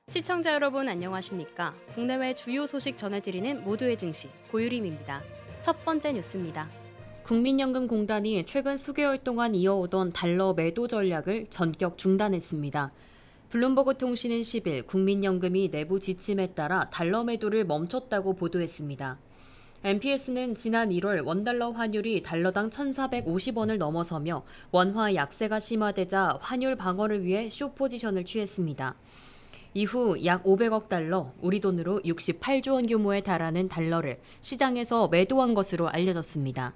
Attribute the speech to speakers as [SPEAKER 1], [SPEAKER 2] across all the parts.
[SPEAKER 1] 시청자 여러분 안녕하십니까? 국내외 주요 소식 전해드리는 모두의 증시 고유림입니다. 첫 번째 뉴스입니다. 국민연금공단이 최근 수개월 동안 이어오던 달러 매도 전략을 전격 중단했습니다. 블룸버그 통신은 10일 국민연금이 내부 지침에 따라 달러 매도를 멈췄다고 보도했습니다. MPS는 지난 1월 원달러 환율이 달러당 1,450원을 넘어서며 원화 약세가 심화되자 환율 방어를 위해 숏포지션을 취했습니다. 이후 약 500억 달러, 우리 돈으로 68조 원 규모에 달하는 달러를 시장에서 매도한 것으로 알려졌습니다.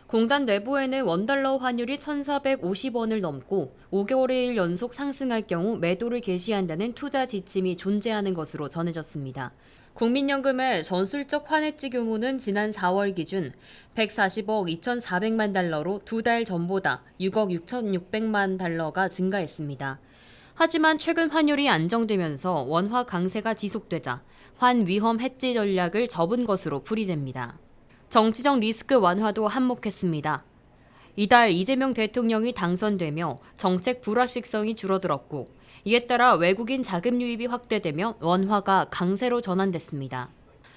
[SPEAKER 1] 공단 내부에는 원달러 환율이 1,450원을 넘고 5개월일 연속 상승할 경우 매도를 개시한다는 투자 지침이 존재하는 것으로 전해졌습니다. 국민연금의 전술적 환해지 규모는 지난 4월 기준 140억 2,400만 달러로 두 달 전보다 6억 6,600만 달러가 증가했습니다. 하지만 최근 환율이 안정되면서 원화 강세가 지속되자 환위험 해지 전략을 접은 것으로 풀이됩니다. 정치적 리스크 완화도 한몫했습니다. 이달 이재명 대통령이 당선되며 정책 불확실성이 줄어들었고 이에 따라 외국인 자금 유입이 확대되며 원화가 강세로 전환됐습니다.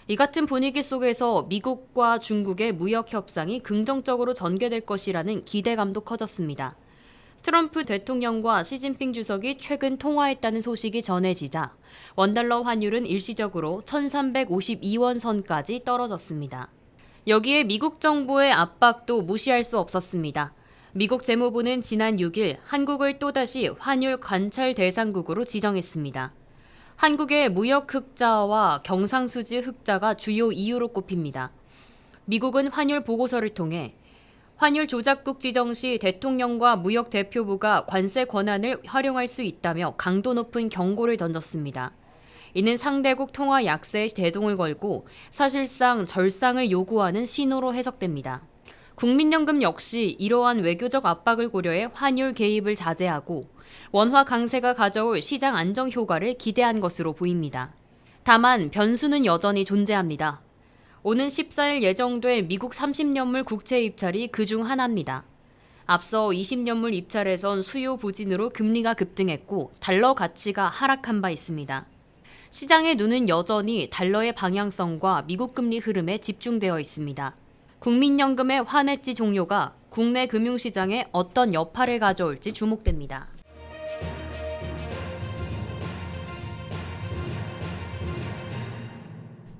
[SPEAKER 1] 이 같은 분위기 속에서 미국과 중국의 무역 협상이 긍정적으로 전개될 것이라는 기대감도 커졌습니다. 트럼프 대통령과 시진핑 주석이 최근 통화했다는 소식이 전해지자 원달러 환율은 일시적으로 1,352원 선까지 떨어졌습니다. 여기에 미국 정부의 압박도 무시할 수 없었습니다. 미국 재무부는 지난 6일 한국을 또다시 환율 관찰 대상국으로 지정했습니다. 한국의 무역 흑자와 경상수지 흑자가 주요 이유로 꼽힙니다. 미국은 환율 보고서를 통해 환율 조작국 지정 시 대통령과 무역 대표부가 관세 권한을 활용할 수 있다며 강도 높은 경고를 던졌습니다. 이는 상대국 통화 약세에 대동을 걸고 사실상 절상을 요구하는 신호로 해석됩니다. 국민연금 역시 이러한 외교적 압박을 고려해 환율 개입을 자제하고 원화 강세가 가져올 시장 안정 효과를 기대한 것으로 보입니다. 다만 변수는 여전히 존재합니다. 오는 14일 예정된 미국 30년물 국채 입찰이 그중 하나입니다. 앞서 20년물 입찰에선 수요 부진으로 금리가 급등했고 달러 가치가 하락한 바 있습니다. 시장의 눈은 여전히 달러의 방향성과 미국 금리 흐름에 집중되어 있습니다. 국민연금의 환해지 종료가 국내 금융시장에 어떤 여파를 가져올지 주목됩니다.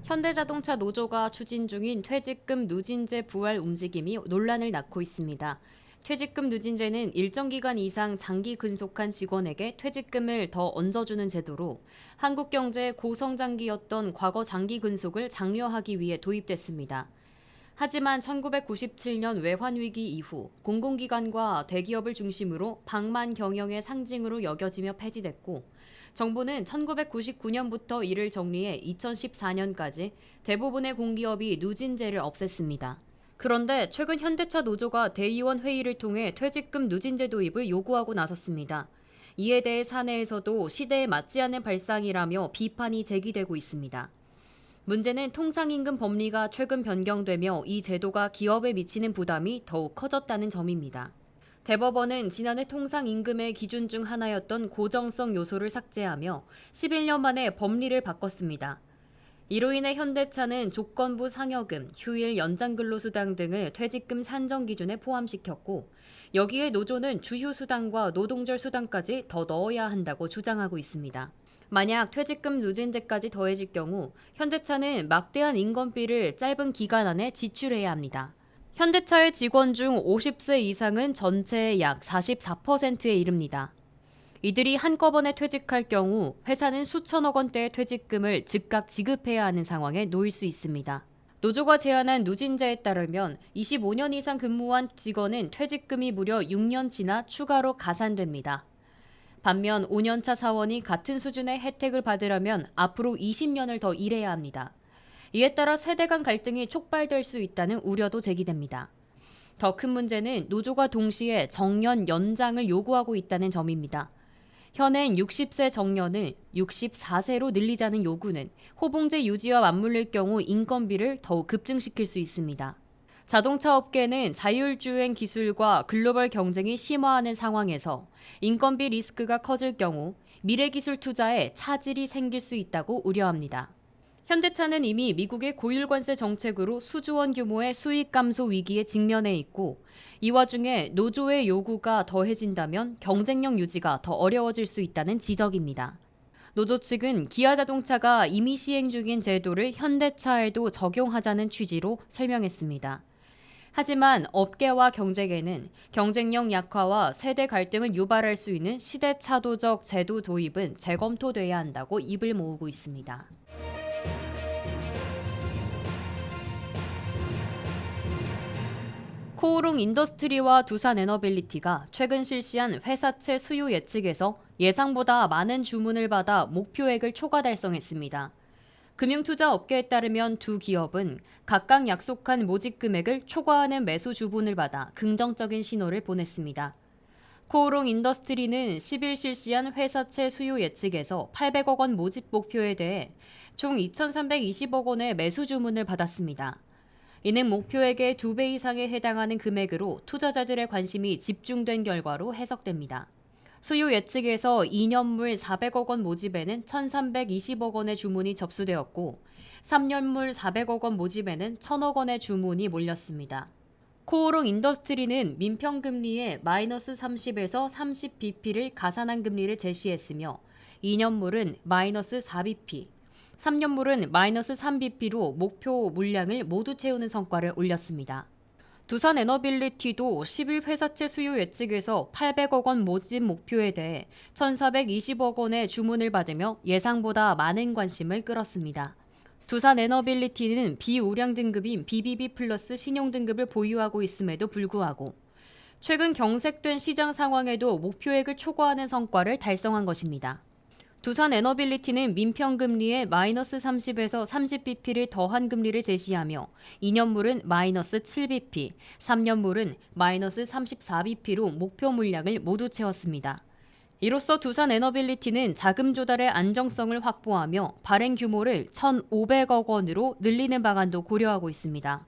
[SPEAKER 1] 현대자동차 노조가 추진 중인 퇴직금 누진제 부활 움직임이 논란을 낳고 있습니다. 퇴직금 누진제는 일정 기간 이상 장기 근속한 직원에게 퇴직금을 더 얹어주는 제도로 한국 경제의 고성장기였던 과거 장기 근속을 장려하기 위해 도입됐습니다. 하지만 1997년 외환위기 이후 공공기관과 대기업을 중심으로 방만 경영의 상징으로 여겨지며 폐지됐고 정부는 1999년부터 이를 정리해 2014년까지 대부분의 공기업이 누진제를 없앴습니다. 그런데 최근 현대차 노조가 대의원 회의를 통해 퇴직금 누진제 도입을 요구하고 나섰습니다. 이에 대해 사내에서도 시대에 맞지 않는 발상이라며 비판이 제기되고 있습니다. 문제는 통상임금 법리가 최근 변경되며 이 제도가 기업에 미치는 부담이 더욱 커졌다는 점입니다. 대법원은 지난해 통상임금의 기준 중 하나였던 고정성 요소를 삭제하며 11년 만에 법리를 바꿨습니다. 이로 인해 현대차는 조건부 상여금, 휴일 연장근로수당 등을 퇴직금 산정 기준에 포함시켰고 여기에 노조는 주휴수당과 노동절 수당까지 더 넣어야 한다고 주장하고 있습니다. 만약 퇴직금 누진제까지 더해질 경우 현대차는 막대한 인건비를 짧은 기간 안에 지출해야 합니다. 현대차의 직원 중 50세 이상은 전체의 약 44%에 이릅니다. 이들이 한꺼번에 퇴직할 경우 회사는 수천억 원대의 퇴직금을 즉각 지급해야 하는 상황에 놓일 수 있습니다. 노조가 제안한 누진제에 따르면 25년 이상 근무한 직원은 퇴직금이 무려 6년치나 추가로 가산됩니다. 반면 5년차 사원이 같은 수준의 혜택을 받으려면 앞으로 20년을 더 일해야 합니다. 이에 따라 세대 간 갈등이 촉발될 수 있다는 우려도 제기됩니다. 더 큰 문제는 노조가 동시에 정년 연장을 요구하고 있다는 점입니다. 현행 60세 정년을 64세로 늘리자는 요구는 호봉제 유지와 맞물릴 경우 인건비를 더욱 급증시킬 수 있습니다. 자동차 업계는 자율주행 기술과 글로벌 경쟁이 심화하는 상황에서 인건비 리스크가 커질 경우 미래기술 투자에 차질이 생길 수 있다고 우려합니다. 현대차는 이미 미국의 고율관세 정책으로 수조원 규모의 수익 감소 위기에 직면해 있고, 이 와중에 노조의 요구가 더해진다면 경쟁력 유지가 더 어려워질 수 있다는 지적입니다. 노조 측은 기아자동차가 이미 시행 중인 제도를 현대차에도 적용하자는 취지로 설명했습니다. 하지만 업계와 경쟁에는 경쟁력 약화와 세대 갈등을 유발할 수 있는 시대차도적 제도 도입은 재검토돼야 한다고 입을 모으고 있습니다. 코오롱 인더스트리와 두산 에너빌리티가 최근 실시한 회사채 수요 예측에서 예상보다 많은 주문을 받아 목표액을 초과 달성했습니다. 금융투자 업계에 따르면 두 기업은 각각 약속한 모집 금액을 초과하는 매수 주문을 받아 긍정적인 신호를 보냈습니다. 코오롱 인더스트리는 10일 실시한 회사채 수요 예측에서 800억 원 모집 목표에 대해 총 2,320억 원의 매수 주문을 받았습니다. 이는 목표액의 2배 이상에 해당하는 금액으로 투자자들의 관심이 집중된 결과로 해석됩니다. 수요 예측에서 2년물 400억 원 모집에는 1,320억 원의 주문이 접수되었고, 3년물 400억 원 모집에는 1,000억 원의 주문이 몰렸습니다. 코오롱 인더스트리는 민평금리의 마이너스 30에서 30bp를 가산한 금리를 제시했으며, 2년물은 마이너스 4bp, 3년물은 마이너스 3bp로 목표 물량을 모두 채우는 성과를 올렸습니다. 두산 에너빌리티도 10일 회사채 수요 예측에서 800억 원 모집 목표에 대해 1,420억 원의 주문을 받으며 예상보다 많은 관심을 끌었습니다. 두산 에너빌리티는 비우량 등급인 BBB 플러스 신용 등급을 보유하고 있음에도 불구하고 최근 경색된 시장 상황에도 목표액을 초과하는 성과를 달성한 것입니다. 두산 에너빌리티는 민평금리에 마이너스 30에서 30bp를 더한 금리를 제시하며 2년물은 마이너스 7bp, 3년물은 마이너스 34bp로 목표 물량을 모두 채웠습니다. 이로써 두산 에너빌리티는 자금 조달의 안정성을 확보하며 발행 규모를 1,500억 원으로 늘리는 방안도 고려하고 있습니다.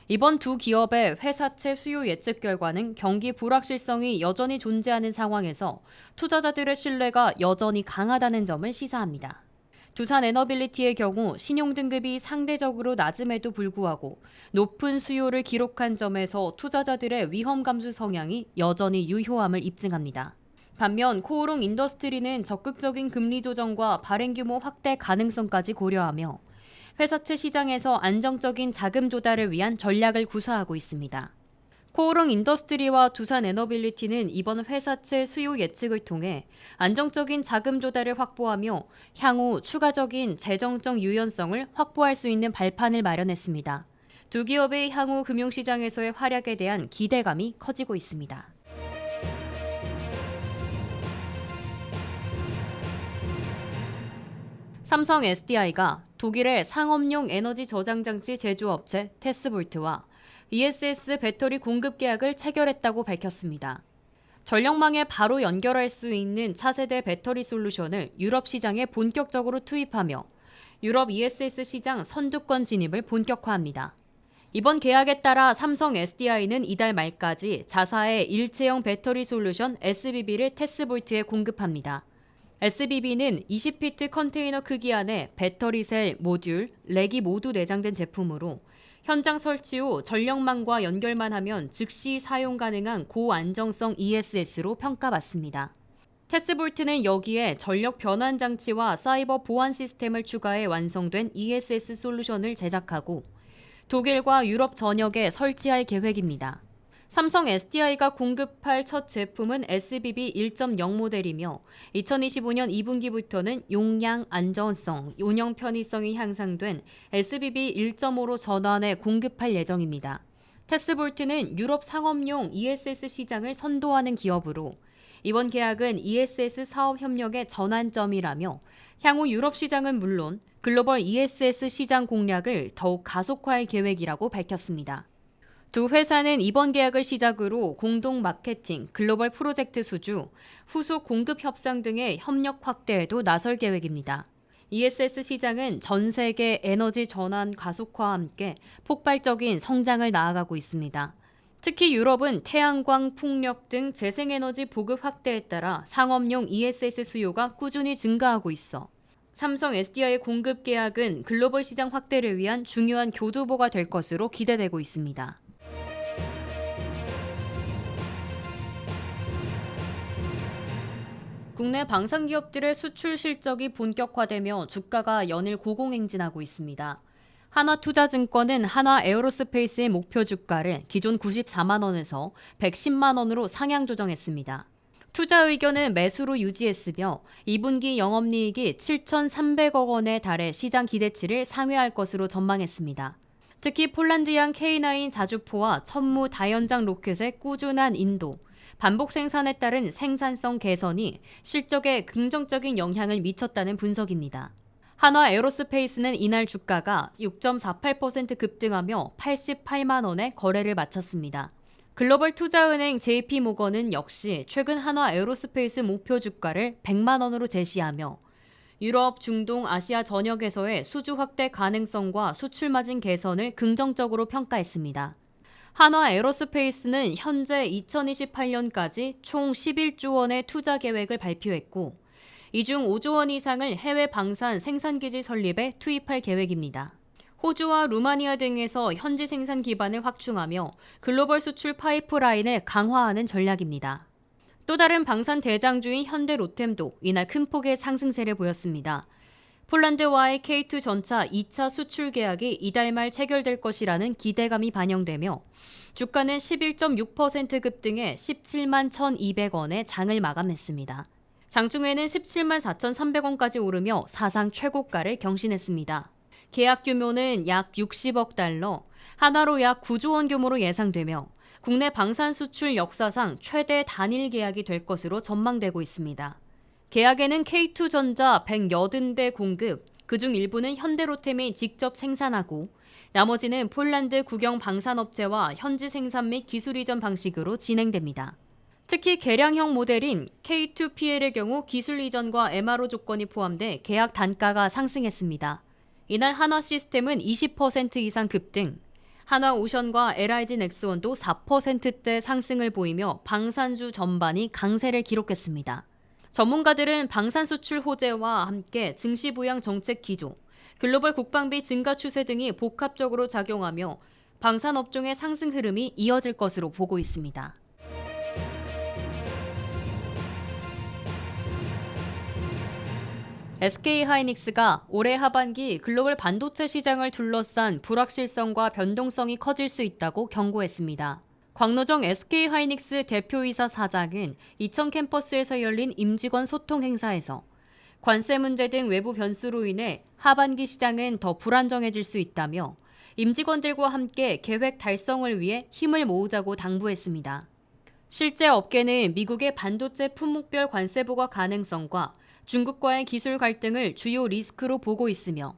[SPEAKER 1] 이번 두 기업의 회사채 수요 예측 결과는 경기 불확실성이 여전히 존재하는 상황에서 투자자들의 신뢰가 여전히 강하다는 점을 시사합니다. 두산 에너빌리티의 경우 신용등급이 상대적으로 낮음에도 불구하고 높은 수요를 기록한 점에서 투자자들의 위험 감수 성향이 여전히 유효함을 입증합니다. 반면 코오롱 인더스트리는 적극적인 금리 조정과 발행 규모 확대 가능성까지 고려하며 회사채 시장에서 안정적인 자금 조달을 위한 전략을 구사하고 있습니다. 코오롱 인더스트리와 두산 에너빌리티는 이번 회사채 수요 예측을 통해 안정적인 자금 조달을 확보하며 향후 추가적인 재정적 유연성을 확보할 수 있는 발판을 마련했습니다. 두 기업의 향후 금융시장에서의 활약에 대한 기대감이 커지고 있습니다. 삼성 SDI가 독일의 상업용 에너지 저장 장치 제조업체 테스볼트와 ESS 배터리 공급 계약을 체결했다고 밝혔습니다. 전력망에 바로 연결할 수 있는 차세대 배터리 솔루션을 유럽 시장에 본격적으로 투입하며 유럽 ESS 시장 선두권 진입을 본격화합니다. 이번 계약에 따라 삼성 SDI는 이달 말까지 자사의 일체형 배터리 솔루션 SBB를 테스볼트에 공급합니다. SBB는 20피트 컨테이너 크기 안에 배터리셀, 모듈, 렉이 모두 내장된 제품으로 현장 설치 후 전력망과 연결만 하면 즉시 사용 가능한 고안정성 ESS로 평가받습니다. 테스볼트는 여기에 전력 변환 장치와 사이버 보안 시스템을 추가해 완성된 ESS 솔루션을 제작하고 독일과 유럽 전역에 설치할 계획입니다. 삼성 SDI가 공급할 첫 제품은 SBB 1.0 모델이며 2025년 2분기부터는 용량, 안전성, 운영 편의성이 향상된 SBB 1.5로 전환해 공급할 예정입니다. 테스볼트는 유럽 상업용 ESS 시장을 선도하는 기업으로 이번 계약은 ESS 사업 협력의 전환점이라며 향후 유럽 시장은 물론 글로벌 ESS 시장 공략을 더욱 가속화할 계획이라고 밝혔습니다. 두 회사는 이번 계약을 시작으로 공동 마케팅, 글로벌 프로젝트 수주, 후속 공급 협상 등의 협력 확대에도 나설 계획입니다. ESS 시장은 전 세계 에너지 전환 가속화와 함께 폭발적인 성장을 나아가고 있습니다. 특히 유럽은 태양광, 풍력 등 재생에너지 보급 확대에 따라 상업용 ESS 수요가 꾸준히 증가하고 있어 삼성 SDI의 공급 계약은 글로벌 시장 확대를 위한 중요한 교두보가 될 것으로 기대되고 있습니다. 국내 방산 기업들의 수출 실적이 본격화되며 주가가 연일 고공행진하고 있습니다. 하나투자증권은 하나에어로스페이스의 목표 주가를 기존 94만 원에서 110만 원으로 상향 조정했습니다. 투자 의견은 매수로 유지했으며 2분기 영업이익이 7,300억 원에 달해 시장 기대치를 상회할 것으로 전망했습니다. 특히 폴란드양 K9 자주포와 천무 다연장 로켓의 꾸준한 인도, 반복 생산에 따른 생산성 개선이 실적에 긍정적인 영향을 미쳤다는 분석입니다. 한화에어로스페이스는 이날 주가가 6.48% 급등하며 88만 원에 거래를 마쳤습니다. 글로벌 투자은행 JP모건은 역시 최근 한화에어로스페이스 목표 주가를 100만 원으로 제시하며 유럽, 중동, 아시아 전역에서의 수주 확대 가능성과 수출 마진 개선을 긍정적으로 평가했습니다. 한화에어로스페이스는 현재 2028년까지 총 11조 원의 투자 계획을 발표했고 이 중 5조 원 이상을 해외 방산 생산기지 설립에 투입할 계획입니다. 호주와 루마니아 등에서 현지 생산 기반을 확충하며 글로벌 수출 파이프라인을 강화하는 전략입니다. 또 다른 방산 대장주인 현대로템도 이날 큰 폭의 상승세를 보였습니다. 폴란드와의 K2 전차 2차 수출 계약이 이달 말 체결될 것이라는 기대감이 반영되며 주가는 11.6% 급등해 17만 1,200원에 장을 마감했습니다. 장중에는 17만 4,300원까지 오르며 사상 최고가를 경신했습니다. 계약 규모는 약 60억 달러, 하나로 약 9조 원 규모로 예상되며 국내 방산 수출 역사상 최대 단일 계약이 될 것으로 전망되고 있습니다. 계약에는 K2전자 180대 공급, 그중 일부는 현대로템이 직접 생산하고 나머지는 폴란드 국영 방산업체와 현지 생산 및 기술 이전 방식으로 진행됩니다. 특히 개량형 모델인 K2PL의 경우 기술 이전과 MRO 조건이 포함돼 계약 단가가 상승했습니다. 이날 한화시스템은 20% 이상 급등, 한화오션과 LIG 넥스원도 4%대 상승을 보이며 방산주 전반이 강세를 기록했습니다. 전문가들은 방산 수출 호재와 함께 증시 부양 정책 기조, 글로벌 국방비 증가 추세 등이 복합적으로 작용하며 방산 업종의 상승 흐름이 이어질 것으로 보고 있습니다. SK하이닉스가 올해 하반기 글로벌 반도체 시장을 둘러싼 불확실성과 변동성이 커질 수 있다고 경고했습니다. 광노정 SK하이닉스 대표이사 사장은 이천 캠퍼스에서 열린 임직원 소통 행사에서 관세 문제 등 외부 변수로 인해 하반기 시장은 더 불안정해질 수 있다며 임직원들과 함께 계획 달성을 위해 힘을 모으자고 당부했습니다. 실제 업계는 미국의 반도체 품목별 관세 부과 가능성과 중국과의 기술 갈등을 주요 리스크로 보고 있으며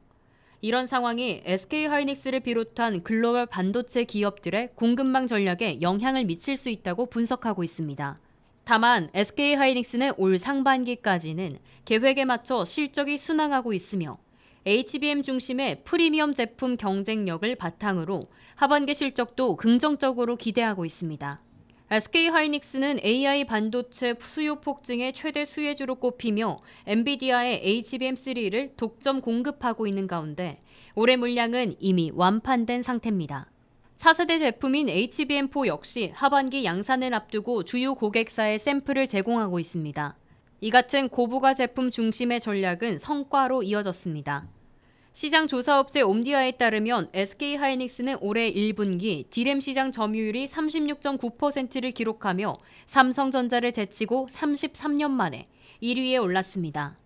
[SPEAKER 1] 이런 상황이 SK하이닉스를 비롯한 글로벌 반도체 기업들의 공급망 전략에 영향을 미칠 수 있다고 분석하고 있습니다. 다만 SK하이닉스는 올 상반기까지는 계획에 맞춰 실적이 순항하고 있으며 HBM 중심의 프리미엄 제품 경쟁력을 바탕으로 하반기 실적도 긍정적으로 기대하고 있습니다. SK하이닉스는 AI 반도체 수요 폭증의 최대 수혜주로 꼽히며 엔비디아의 HBM3를 독점 공급하고 있는 가운데 올해 물량은 이미 완판된 상태입니다. 차세대 제품인 HBM4 역시 하반기 양산을 앞두고 주요 고객사에 샘플을 제공하고 있습니다. 이 같은 고부가 제품 중심의 전략은 성과로 이어졌습니다. 시장 조사업체 옴디아에 따르면 SK하이닉스는 올해 1분기 D램 시장 점유율이 36.9%를 기록하며 삼성전자를 제치고 33년 만에 1위에 올랐습니다.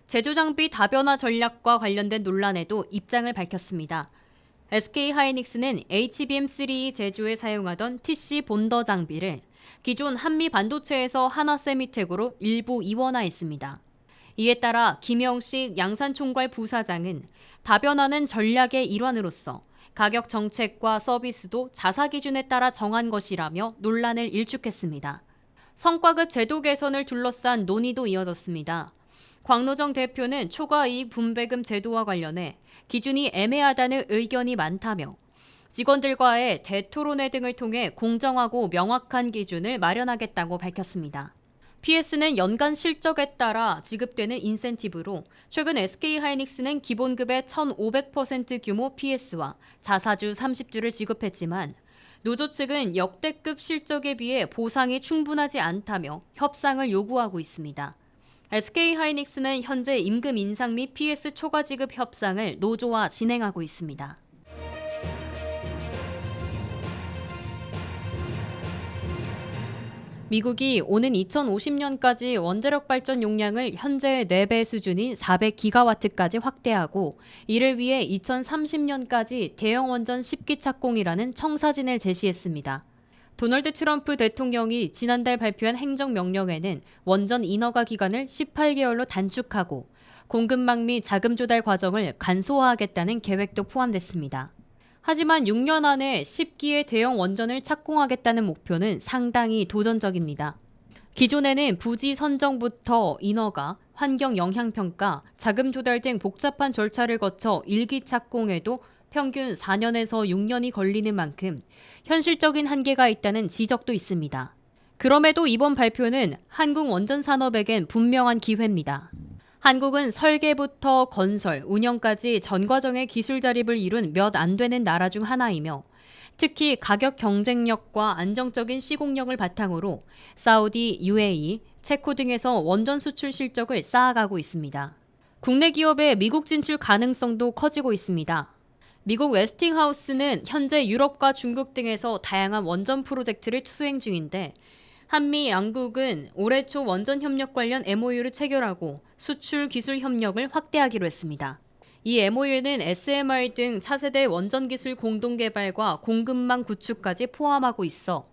[SPEAKER 1] 제조장비 다변화 전략과 관련된 논란에도 입장을 밝혔습니다. SK하이닉스는 HBM3 제조에 사용하던 TC 본더 장비를 기존 한미 반도체에서 하나세미텍으로 일부 이원화했습니다. 이에 따라 김영식 양산총괄 부사장은 다변화는 전략의 일환으로서 가격 정책과 서비스도 자사 기준에 따라 정한 것이라며 논란을 일축했습니다. 성과급 제도 개선을 둘러싼 논의도 이어졌습니다. 광노정 대표는 초과이익 분배금 제도와 관련해 기준이 애매하다는 의견이 많다며 직원들과의 대토론회 등을 통해 공정하고 명확한 기준을 마련하겠다고 밝혔습니다. PS는 연간 실적에 따라 지급되는 인센티브로 최근 SK하이닉스는 기본급의 1,500% 규모 PS와 자사주 30주를 지급했지만 노조 측은 역대급 실적에 비해 보상이 충분하지 않다며 협상을 요구하고 있습니다. SK하이닉스는 현재 임금 인상 및 PS 초과 지급 협상을 노조와 진행하고 있습니다. 미국이 오는 2050년까지 원자력 발전 용량을 현재의 4배 수준인 400기가와트까지 확대하고 이를 위해 2030년까지 대형 원전 10기 착공이라는 청사진을 제시했습니다. 도널드 트럼프 대통령이 지난달 발표한 행정명령에는 원전 인허가 기간을 18개월로 단축하고 공급망 및 자금 조달 과정을 간소화하겠다는 계획도 포함됐습니다. 하지만 6년 안에 10기의 대형 원전을 착공하겠다는 목표는 상당히 도전적입니다. 기존에는 부지 선정부터 인허가, 환경 영향평가, 자금 조달 등 복잡한 절차를 거쳐 1기 착공에도 평균 4년에서 6년이 걸리는 만큼 현실적인 한계가 있다는 지적도 있습니다. 그럼에도 이번 발표는 한국 원전 산업에겐 분명한 기회입니다. 한국은 설계부터 건설, 운영까지 전 과정의 기술 자립을 이룬 몇 안 되는 나라 중 하나이며 특히 가격 경쟁력과 안정적인 시공력을 바탕으로 사우디, UAE, 체코 등에서 원전 수출 실적을 쌓아가고 있습니다. 국내 기업의 미국 진출 가능성도 커지고 있습니다. 미국 웨스팅하우스는 현재 유럽과 중국 등에서 다양한 원전 프로젝트를 수행 중인데 한미 양국은 올해 초 원전 협력 관련 MOU를 체결하고 수출 기술 협력을 확대하기로 했습니다. 이 MOU는 SMR 등 차세대 원전 기술 공동 개발과 공급망 구축까지 포함하고 있어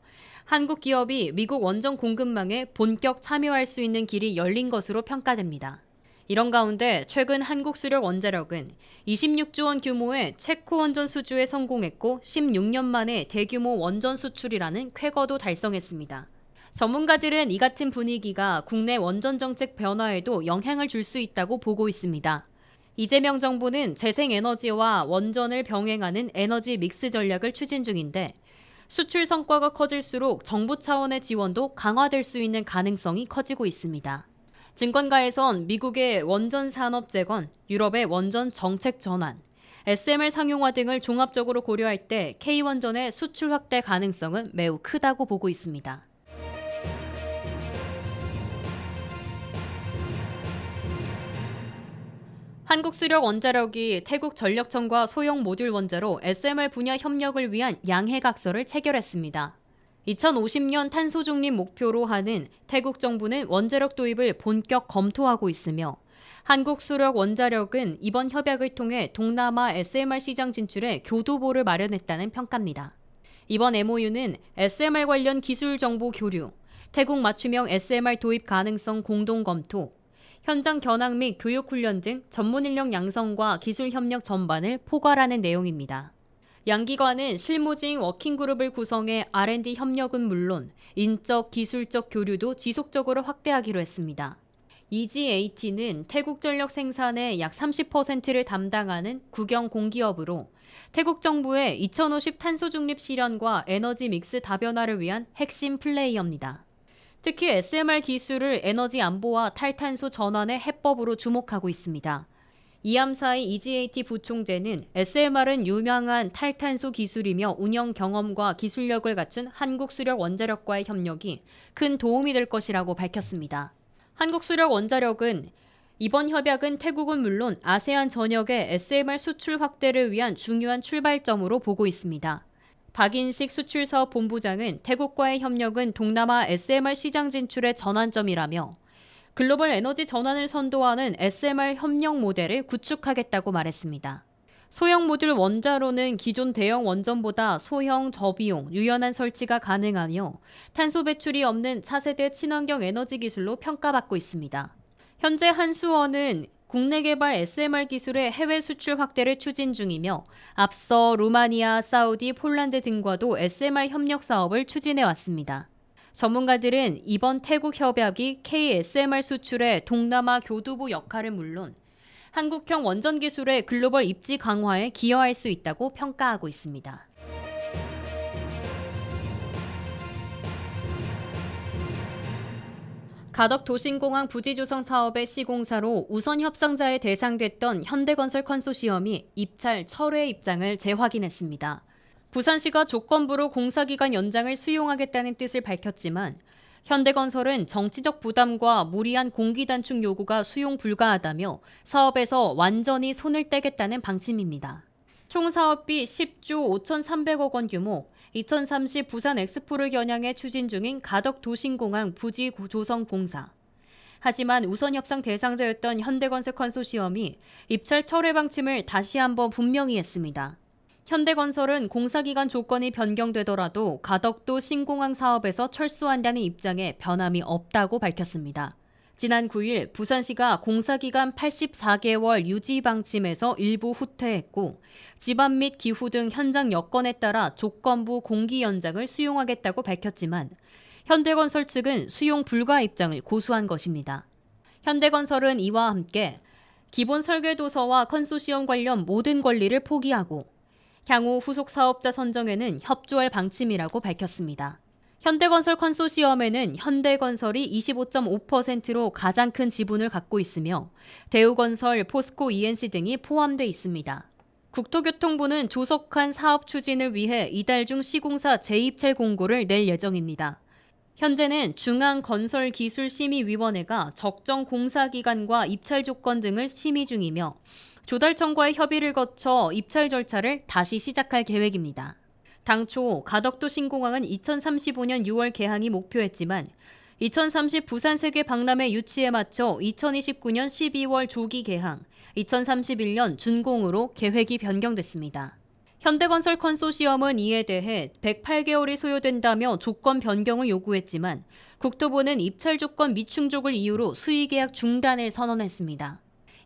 [SPEAKER 1] 한국 기업이 미국 원전 공급망에 본격 참여할 수 있는 길이 열린 것으로 평가됩니다. 이런 가운데 최근 한국수력원자력은 26조 원 규모의 체코 원전 수주에 성공했고 16년 만에 대규모 원전 수출이라는 쾌거도 달성했습니다. 전문가들은 이 같은 분위기가 국내 원전 정책 변화에도 영향을 줄 수 있다고 보고 있습니다. 이재명 정부는 재생에너지와 원전을 병행하는 에너지 믹스 전략을 추진 중인데 수출 성과가 커질수록 정부 차원의 지원도 강화될 수 있는 가능성이 커지고 있습니다. 증권가에선 미국의 원전 산업 재건, 유럽의 원전 정책 전환, SMR 상용화 등을 종합적으로 고려할 때 K원전의 수출 확대 가능성은 매우 크다고 보고 있습니다. 한국수력원자력이 태국전력청과 소형 모듈 원자로 SMR 분야 협력을 위한 양해각서를 체결했습니다. 2050년 탄소 중립 목표로 하는 태국 정부는 원자력 도입을 본격 검토하고 있으며 한국수력원자력은 이번 협약을 통해 동남아 SMR 시장 진출에 교두보를 마련했다는 평가입니다. 이번 MOU는 SMR 관련 기술 정보 교류, 태국 맞춤형 SMR 도입 가능성 공동 검토, 현장 견학 및 교육 훈련 등 전문 인력 양성과 기술 협력 전반을 포괄하는 내용입니다. 양 기관은 실무진 워킹그룹을 구성해 R&D 협력은 물론 인적, 기술적 교류도 지속적으로 확대하기로 했습니다. EGAT는 태국 전력 생산의 약 30%를 담당하는 국영 공기업으로 태국 정부의 2050 탄소 중립 실현과 에너지 믹스 다변화를 위한 핵심 플레이어입니다. 특히 SMR 기술을 에너지 안보와 탈탄소 전환의 해법으로 주목하고 있습니다. 이암사의 EGAT 부총재는 SMR은 유명한 탈탄소 기술이며 운영 경험과 기술력을 갖춘 한국수력원자력과의 협력이 큰 도움이 될 것이라고 밝혔습니다. 한국수력원자력은 이번 협약은 태국은 물론 아세안 전역의 SMR 수출 확대를 위한 중요한 출발점으로 보고 있습니다. 박인식 수출사업 본부장은 태국과의 협력은 동남아 SMR 시장 진출의 전환점이라며 글로벌 에너지 전환을 선도하는 SMR 협력 모델을 구축하겠다고 말했습니다. 소형 모듈 원자로는 기존 대형 원전보다 소형, 저비용, 유연한 설치가 가능하며 탄소 배출이 없는 차세대 친환경 에너지 기술로 평가받고 있습니다. 현재 한수원은 국내 개발 SMR 기술의 해외 수출 확대를 추진 중이며 앞서 루마니아, 사우디, 폴란드 등과도 SMR 협력 사업을 추진해 왔습니다. 전문가들은 이번 태국 협약이 KSMR 수출의 동남아 교두보 역할은 물론 한국형 원전 기술의 글로벌 입지 강화에 기여할 수 있다고 평가하고 있습니다. 가덕 도심공항 부지 조성 사업의 시공사로 우선 협상자에 대상됐던 현대건설 컨소시엄이 입찰 철회 입장을 재확인했습니다. 부산시가 조건부로 공사기간 연장을 수용하겠다는 뜻을 밝혔지만 현대건설은 정치적 부담과 무리한 공기 단축 요구가 수용 불가하다며 사업에서 완전히 손을 떼겠다는 방침입니다. 총 사업비 10조 5,300억 원 규모, 2030 부산 엑스포를 겨냥해 추진 중인 가덕 도심공항 부지 조성 공사. 하지만 우선 협상 대상자였던 현대건설 컨소시엄이 입찰 철회 방침을 다시 한번 분명히 했습니다. 현대건설은 공사기간 조건이 변경되더라도 가덕도 신공항 사업에서 철수한다는 입장에 변함이 없다고 밝혔습니다. 지난 9일 부산시가 공사기간 84개월 유지 방침에서 일부 후퇴했고 집안 및 기후 등 현장 여건에 따라 조건부 공기 연장을 수용하겠다고 밝혔지만 현대건설 측은 수용 불가 입장을 고수한 것입니다. 현대건설은 이와 함께 기본 설계도서와 컨소시엄 관련 모든 권리를 포기하고 향후 후속 사업자 선정에는 협조할 방침이라고 밝혔습니다. 현대건설 컨소시엄에는 현대건설이 25.5%로 가장 큰 지분을 갖고 있으며 대우건설, 포스코 ENC 등이 포함돼 있습니다. 국토교통부는 조속한 사업 추진을 위해 이달 중 시공사 재입찰 공고를 낼 예정입니다. 현재는 중앙건설기술심의위원회가 적정 공사기간과 입찰 조건 등을 심의 중이며 조달청과의 협의를 거쳐 입찰 절차를 다시 시작할 계획입니다. 당초 가덕도 신공항은 2035년 6월 개항이 목표였지만 2030 부산 세계 박람회 유치에 맞춰 2029년 12월 조기 개항, 2031년 준공으로 계획이 변경됐습니다. 현대건설 컨소시엄은 이에 대해 108개월이 소요된다며 조건 변경을 요구했지만 국토부는 입찰 조건 미충족을 이유로 수의계약 중단을 선언했습니다.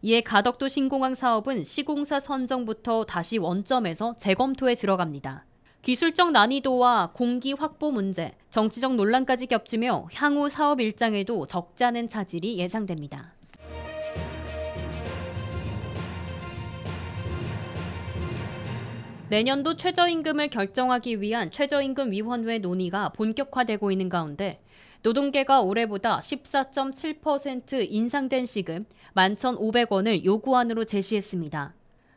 [SPEAKER 1] 이에 가덕도 신공항 사업은 시공사 선정부터 다시 원점에서 재검토에 들어갑니다. 기술적 난이도와 공기 확보 문제, 정치적 논란까지 겹치며 향후 사업 일정에도 적지 않은 차질이 예상됩니다. 내년도 최저임금을 결정하기 위한 최저임금위원회 논의가 본격화되고 있는 가운데 노동계가 올해보다 14.7% 인상된 시급 11,500원을 요구안으로 제시했습니다.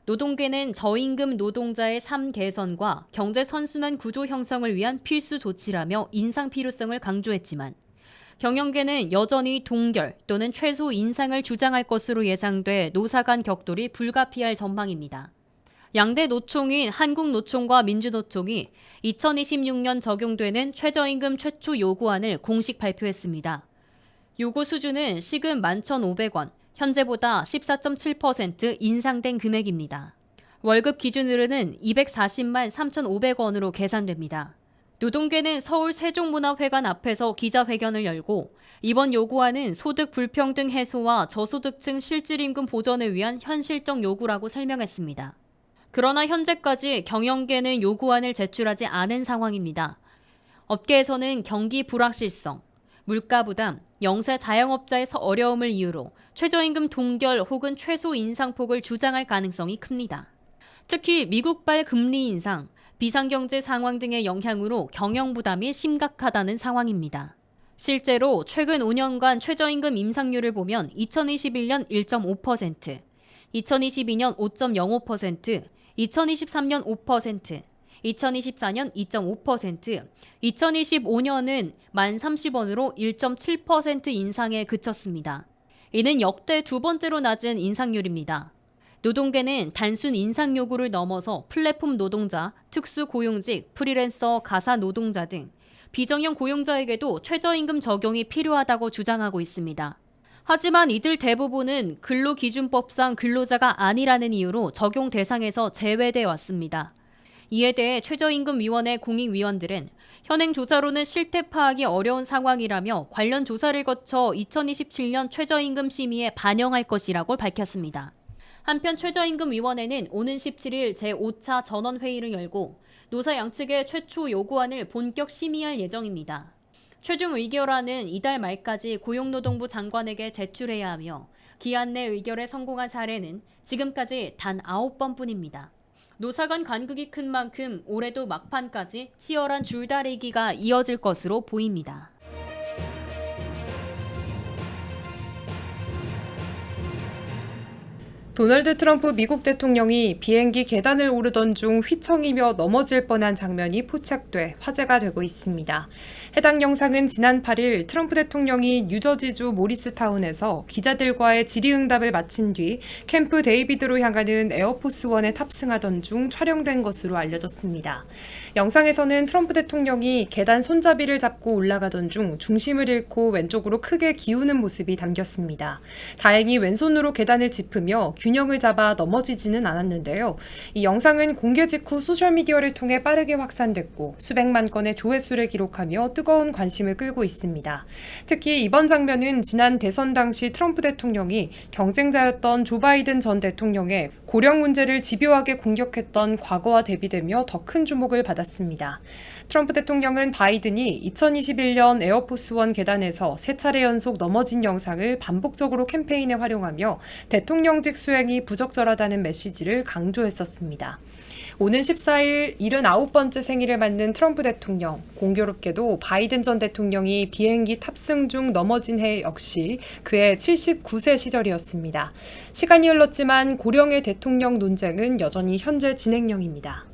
[SPEAKER 1] 노동계는 저임금 노동자의 삶 개선과 경제 선순환 구조 형성을 위한 필수 조치라며 인상 필요성을 강조했지만 경영계는 여전히 동결 또는 최소 인상을 주장할 것으로 예상돼 노사 간 격돌이 불가피할 전망입니다. 양대 노총인 한국노총과 민주노총이 2026년 적용되는 최저임금 최초 요구안을 공식 발표했습니다. 요구 수준은 시급 11,500원, 현재보다 14.7% 인상된 금액입니다. 월급 기준으로는 240만 3,500원으로 계산됩니다. 노동계는 서울 세종문화회관 앞에서 기자회견을 열고 이번 요구안은 소득 불평등 해소와 저소득층 실질임금 보전을 위한 현실적 요구라고 설명했습니다. 그러나 현재까지 경영계는 요구안을 제출하지 않은 상황입니다. 업계에서는 경기 불확실성, 물가 부담, 영세 자영업자의 어려움을 이유로 최저임금 동결 혹은 최소 인상폭을 주장할 가능성이 큽니다. 특히 미국발 금리 인상, 비상경제 상황 등의 영향으로 경영 부담이 심각하다는 상황입니다. 실제로 최근 5년간 최저임금 인상률을 보면 2021년 1.5%, 2022년 5.05%, 2023년 5%, 2024년 2.5%, 2025년은 1030원으로 1.7% 인상에 그쳤습니다. 이는 역대 두 번째로 낮은 인상률입니다. 노동계는 단순 인상 요구를 넘어서 플랫폼 노동자, 특수고용직, 프리랜서, 가사 노동자 등 비정형 고용자에게도 최저임금 적용이 필요하다고 주장하고 있습니다. 하지만 이들 대부분은 근로기준법상 근로자가 아니라는 이유로 적용 대상에서 제외돼 왔습니다. 이에 대해 최저임금위원회 공익위원들은 현행 조사로는 실태 파악이 어려운 상황이라며 관련 조사를 거쳐 2027년 최저임금 심의에 반영할 것이라고 밝혔습니다. 한편 최저임금위원회는 오는 17일 제5차 전원회의를 열고 노사 양측의 최초 요구안을 본격 심의할 예정입니다. 최종 의결안은 이달 말까지 고용노동부 장관에게 제출해야 하며 기한 내 의결에 성공한 사례는 지금까지 단 9번뿐입니다. 노사 간 간극이 큰 만큼 올해도 막판까지 치열한 줄다리기가 이어질 것으로 보입니다.
[SPEAKER 2] 도널드 트럼프 미국 대통령이 비행기 계단을 오르던 중 휘청이며 넘어질 뻔한 장면이 포착돼 화제가 되고 있습니다. 해당 영상은 지난 8일 트럼프 대통령이 뉴저지주 모리스타운에서 기자들과의 질의응답을 마친 뒤 캠프 데이비드로 향하는 에어포스원에 탑승하던 중 촬영된 것으로 알려졌습니다. 영상에서는 트럼프 대통령이 계단 손잡이를 잡고 올라가던 중 중심을 잃고 왼쪽으로 크게 기우는 모습이 담겼습니다. 다행히 왼손으로 계단을 짚으며 균형을 잡아 넘어지지는 않았는데요. 이 영상은 공개 직후 소셜미디어를 통해 빠르게 확산됐고 수백만 건의 조회수를 기록하며 뜨거운 관심을 끌고 있습니다. 특히 이번 장면은 지난 대선 당시 트럼프 대통령이 경쟁자였던 조 바이든 전 대통령의 고령 문제를 집요하게 공격했던 과거와 대비되며 더 큰 주목을 받았습니다. 트럼프 대통령은 바이든이 2021년 에어포스원 계단에서 3차례 연속 넘어진 영상을 반복적으로 캠페인에 활용하며 대통령직 수행이 부적절하다는 메시지를 강조했었습니다. 오는 14일 79번째 생일을 맞는 트럼프 대통령, 공교롭게도 바이든 전 대통령이 비행기 탑승 중 넘어진 해 역시 그의 79세 시절이었습니다. 시간이 흘렀지만 고령의 대통령 논쟁은 여전히 현재 진행형입니다.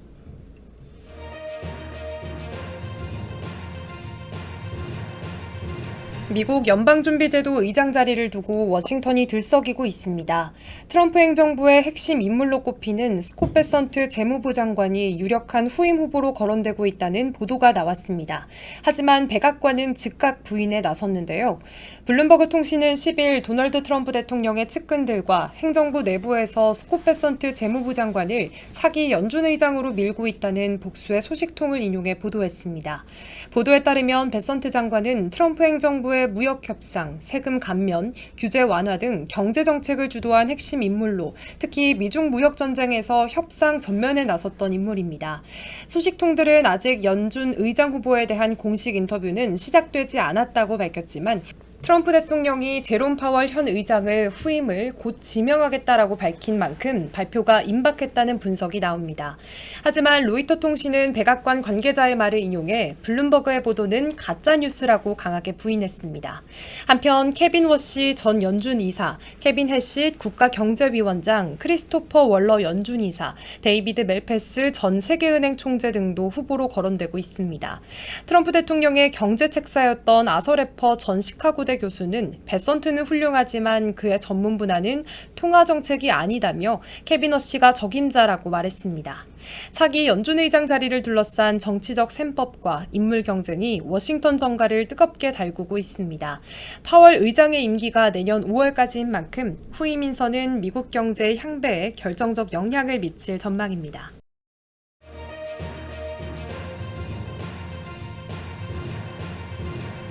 [SPEAKER 2] 미국 연방준비제도 의장 자리를 두고 워싱턴이 들썩이고 있습니다. 트럼프 행정부의 핵심 인물로 꼽히는 스콧 베선트 재무부 장관이 유력한 후임 후보로 거론되고 있다는 보도가 나왔습니다. 하지만 백악관은 즉각 부인에 나섰는데요. 블룸버그 통신은 10일 도널드 트럼프 대통령의 측근들과 행정부 내부에서 스콧 베선트 재무부 장관을 차기 연준 의장으로 밀고 있다는 복수의 소식통을 인용해 보도했습니다. 보도에 따르면 베선트 장관은 트럼프 행정부의 무역 협상, 세금 감면, 규제 완화 등 경제 정책을 주도한 핵심 인물로 특히 미중 무역 전쟁에서 협상 전면에 나섰던 인물입니다. 소식통들은 아직 연준 의장 후보에 대한 공식 인터뷰는 시작되지 않았다고 밝혔지만 트럼프 대통령이 제롬 파월 현 의장을 후임을 곧 지명하겠다라고 밝힌 만큼 발표가 임박했다는 분석이 나옵니다. 하지만 로이터 통신은 백악관 관계자의 말을 인용해 블룸버그의 보도는 가짜뉴스라고 강하게 부인했습니다. 한편 케빈 워시 전 연준 이사, 케빈 해시 국가경제위원장, 크리스토퍼 월러 연준 이사, 데이비드 멜패스 전 세계은행 총재 등도 후보로 거론되고 있습니다. 트럼프 대통령의 경제책사였던 아서 래퍼 전 시카고대 교수는 베선트는 훌륭하지만 그의 전문 분야는 통화정책이 아니다며 케빈 워시가 적임자라고 말했습니다. 차기 연준 의장 자리를 둘러싼 정치적 셈법과 인물 경쟁이 워싱턴 정가를 뜨겁게 달구고 있습니다. 파월 의장의 임기가 내년 5월까지인 만큼 후임 인선은 미국 경제의 향배에 결정적 영향을 미칠 전망입니다.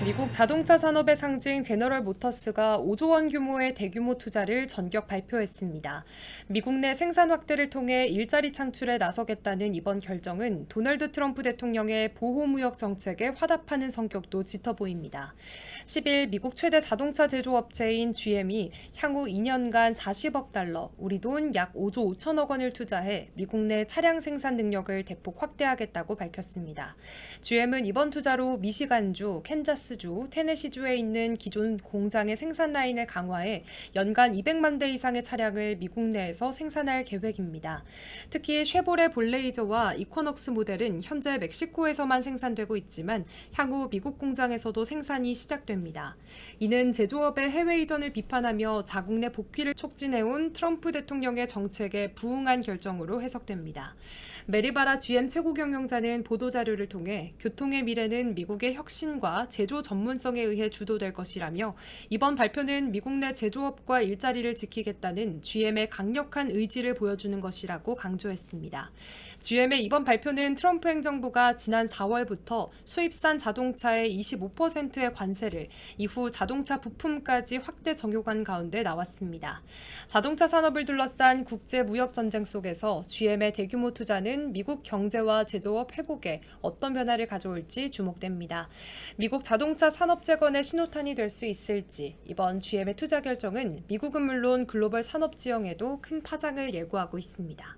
[SPEAKER 2] 미국 자동차 산업의 상징 제너럴 모터스가 5조 원 규모의 대규모 투자를 전격 발표했습니다. 미국 내 생산 확대를 통해 일자리 창출에 나서겠다는 이번 결정은 도널드 트럼프 대통령의 보호무역 정책에 화답하는 성격도 짙어 보입니다. 10일 미국 최대 자동차 제조업체인 GM이 향후 2년간 40억 달러, 우리 돈 약 5조 5천억 원을 투자해 미국 내 차량 생산 능력을 대폭 확대하겠다고 밝혔습니다. GM은 이번 투자로 미시간주, 캔자스 주, 테네시주에 있는 기존 공장의 생산 라인을 강화해 연간 200만 대 이상의 차량을 미국 내에서 생산할 계획입니다. 특히 쉐보레 볼레이저와 이쿼넉스 모델은 현재 멕시코에서만 생산되고 있지만 향후 미국 공장에서도 생산이 시작됩니다. 이는 제조업의 해외 이전을 비판하며 자국 내 복귀를 촉진해온 트럼프 대통령의 정책에 부응한 결정으로 해석됩니다. 메리바라 GM 최고 경영자는 보도자료를 통해 교통의 미래는 미국의 혁신과 제조 전문성에 의해 주도될 것이라며 이번 발표는 미국 내 제조업과 일자리를 지키겠다는 GM의 강력한 의지를 보여주는 것이라고 강조했습니다. GM의 이번 발표는 트럼프 행정부가 지난 4월부터 수입산 자동차의 25%의 관세를 이후 자동차 부품까지 확대 적용한 가운데 나왔습니다. 자동차 산업을 둘러싼 국제 무역 전쟁 속에서 GM의 대규모 투자는 미국 경제와 제조업 회복에 어떤 변화를 가져올지 주목됩니다. 미국 자동차 산업 재건의 신호탄이 될 수 있을지 이번 GM의 투자 결정은 미국은 물론 글로벌 산업 지형에도 큰 파장을 예고하고 있습니다.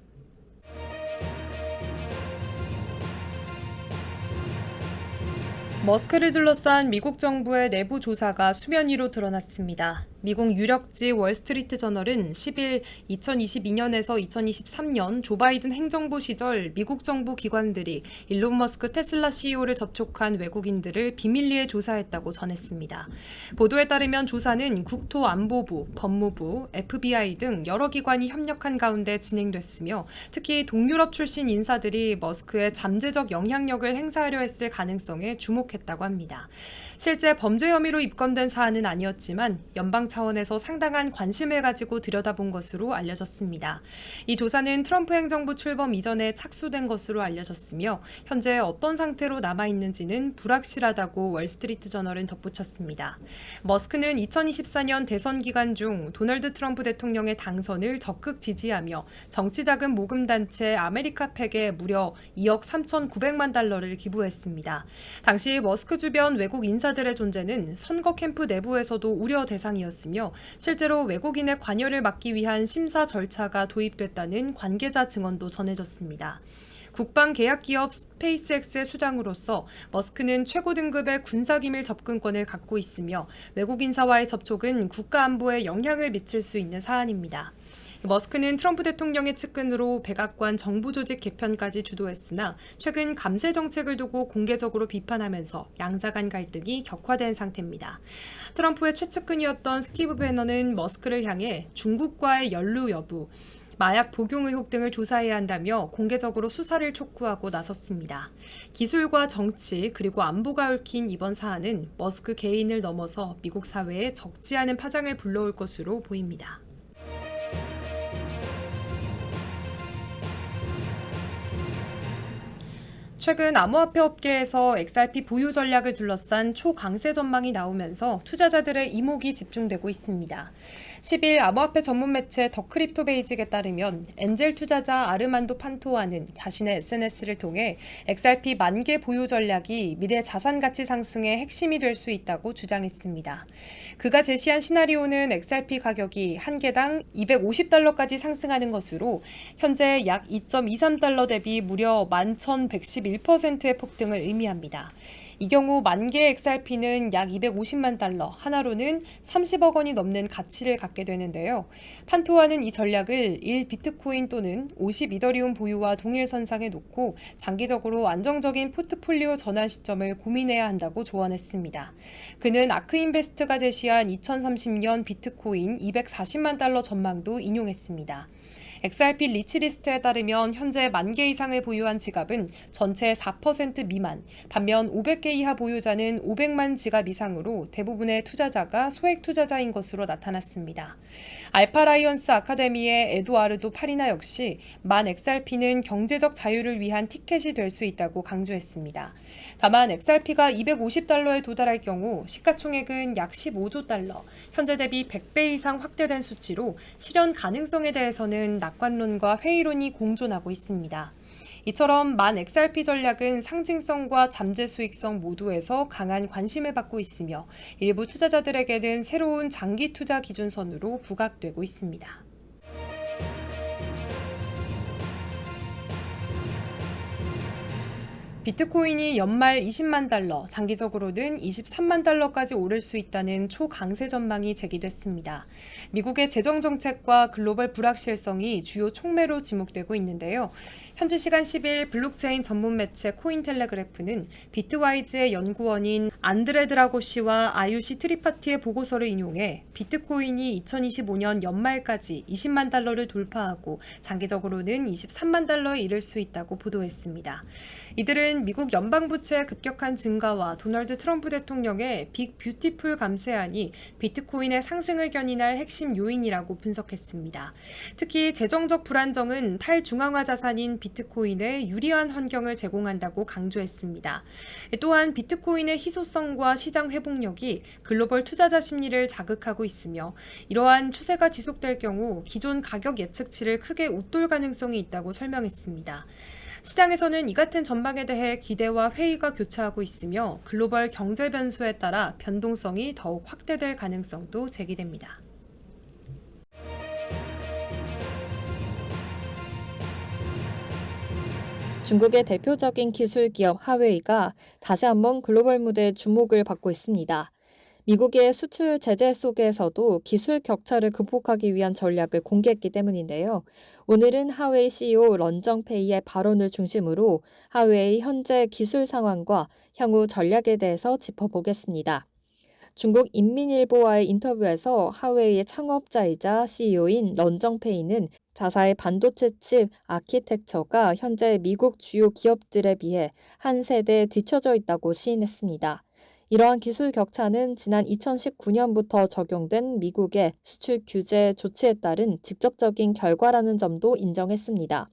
[SPEAKER 2] 머스크를 둘러싼 미국 정부의 내부 조사가 수면 위로 드러났습니다. 미국 유력지 월스트리트 저널은 10일 2022년에서 2023년 조 바이든 행정부 시절 미국 정부 기관들이 일론 머스크 테슬라 CEO를 접촉한 외국인들을 비밀리에 조사했다고 전했습니다. 보도에 따르면 조사는 국토안보부, 법무부, FBI 등 여러 기관이 협력한 가운데 진행됐으며 특히 동유럽 출신 인사들이 머스크의 잠재적 영향력을 행사하려 했을 가능성에 주목했다고 합니다. 실제 범죄 혐의로 입건된 사안은 아니었지만 연방 차원에서 상당한 관심을 가지고 들여다본 것으로 알려졌습니다. 이 조사는 트럼프 행정부 출범 이전에 착수된 것으로 알려졌으며 현재 어떤 상태로 남아있는지는 불확실하다고 월스트리트 저널은 덧붙였습니다. 머스크는 2024년 대선 기간 중 도널드 트럼프 대통령의 당선을 적극 지지하며 정치자금 모금단체 아메리카팩에 무려 2억 3,900만 달러를 기부했습니다. 당시 머스크 주변 외국 인사들의 존재는 선거 캠프 내부에서도 우려 대상이었으며 실제로 외국인의 관여를 막기 위한 심사 절차가 도입됐다는 관계자 증언도 전해졌습니다. 국방 계약 기업 스페이스X의 수장으로서 머스크는 최고 등급의 군사기밀 접근권을 갖고 있으며 외국 인사와의 접촉은 국가 안보에 영향을 미칠 수 있는 사안입니다. 머스크는 트럼프 대통령의 측근으로 백악관 정부 조직 개편까지 주도했으나 최근 감세 정책을 두고 공개적으로 비판하면서 양자 간 갈등이 격화된 상태입니다. 트럼프의 최측근이었던 스티브 배너는 머스크를 향해 중국과의 연루 여부, 마약 복용 의혹 등을 조사해야 한다며 공개적으로 수사를 촉구하고 나섰습니다. 기술과 정치 그리고 안보가 얽힌 이번 사안은 머스크 개인을 넘어서 미국 사회에 적지 않은 파장을 불러올 것으로 보입니다. 최근 암호화폐 업계에서 XRP 보유 전략을 둘러싼 초강세 전망이 나오면서 투자자들의 이목이 집중되고 있습니다. 10일 암호화폐 전문 매체 더 크립토 베이직에 따르면 엔젤 투자자 아르만도 판토아는 자신의 SNS를 통해 XRP 10,000개 보유 전략이 미래 자산 가치 상승의 핵심이 될 수 있다고 주장했습니다. 그가 제시한 시나리오는 XRP 가격이 한 개당 $250까지 상승하는 것으로 현재 약 2.23달러 대비 무려 11,111%의 폭등을 의미합니다. 이 경우 10,000개 XRP는 약 250만 달러, 하나로는 30억 원이 넘는 가치를 갖게 되는데요. 판토아는 이 전략을 1 비트코인 또는 50 이더리움 보유와 동일선상에 놓고 장기적으로 안정적인 포트폴리오 전환 시점을 고민해야 한다고 조언했습니다. 그는 아크인베스트가 제시한 2030년 비트코인 240만 달러 전망도 인용했습니다. XRP 리치리스트에 따르면 현재 10,000개 이상을 보유한 지갑은 전체의 4% 미만, 반면 500개 이하 보유자는 500만 지갑 이상으로 대부분의 투자자가 소액 투자자인 것으로 나타났습니다. 알파라이언스 아카데미의 에두아르도 파리나 역시 만 XRP는 경제적 자유를 위한 티켓이 될 수 있다고 강조했습니다. 다만 XRP가 250달러에 도달할 경우 시가총액은 약 15조 달러, 현재 대비 100배 이상 확대된 수치로 실현 가능성에 대해서는 낙관론과 회의론이 공존하고 있습니다. 이처럼 만 XRP 전략은 상징성과 잠재 수익성 모두에서 강한 관심을 받고 있으며 일부 투자자들에게는 새로운 장기 투자 기준선으로 부각되고 있습니다. 비트코인이 연말 20만 달러, 장기적으로는 23만 달러까지 오를 수 있다는 초강세 전망이 제기됐습니다. 미국의 재정 정책과 글로벌 불확실성이 주요 촉매로 지목되고 있는데요. 현지 시간 10일 블록체인 전문 매체 코인텔레그래프는 비트와이즈의 연구원인 안드레 드라고시와 아유시 트리파티의 보고서를 인용해 비트코인이 2025년 연말까지 20만 달러를 돌파하고 장기적으로는 23만 달러에 이를 수 있다고 보도했습니다. 이들은 미국 연방부채의 급격한 증가와 도널드 트럼프 대통령의 빅 뷰티풀 감세안이 비트코인의 상승을 견인할 핵심 요인이라고 분석했습니다. 특히 재정적 불안정은 탈중앙화 자산인 비트코인에 유리한 환경을 제공한다고 강조했습니다. 또한 비트코인의 희소성과 시장 회복력이 글로벌 투자자 심리를 자극하고 있으며 이러한 추세가 지속될 경우 기존 가격 예측치를 크게 웃돌 가능성이 있다고 설명했습니다. 시장에서는 이 같은 전망에 대해 기대와 회의가 교차하고 있으며 글로벌 경제 변수에 따라 변동성이 더욱 확대될 가능성도 제기됩니다.
[SPEAKER 3] 중국의 대표적인 기술 기업 하웨이가 다시 한번 글로벌 무대에 주목을 받고 있습니다. 미국의 수출 제재 속에서도 기술 격차를 극복하기 위한 전략을 공개했기 때문인데요. 오늘은 하웨이 CEO 런정페이의 발언을 중심으로 하웨이 현재 기술 상황과 향후 전략에 대해서 짚어보겠습니다. 중국 인민일보와의 인터뷰에서 하웨이의 창업자이자 CEO인 런정페이는 자사의 반도체 칩 아키텍처가 현재 미국 주요 기업들에 비해 한 세대 뒤처져 있다고 시인했습니다. 이러한 기술 격차는 지난 2019년부터 적용된 미국의 수출 규제 조치에 따른 직접적인 결과라는 점도 인정했습니다.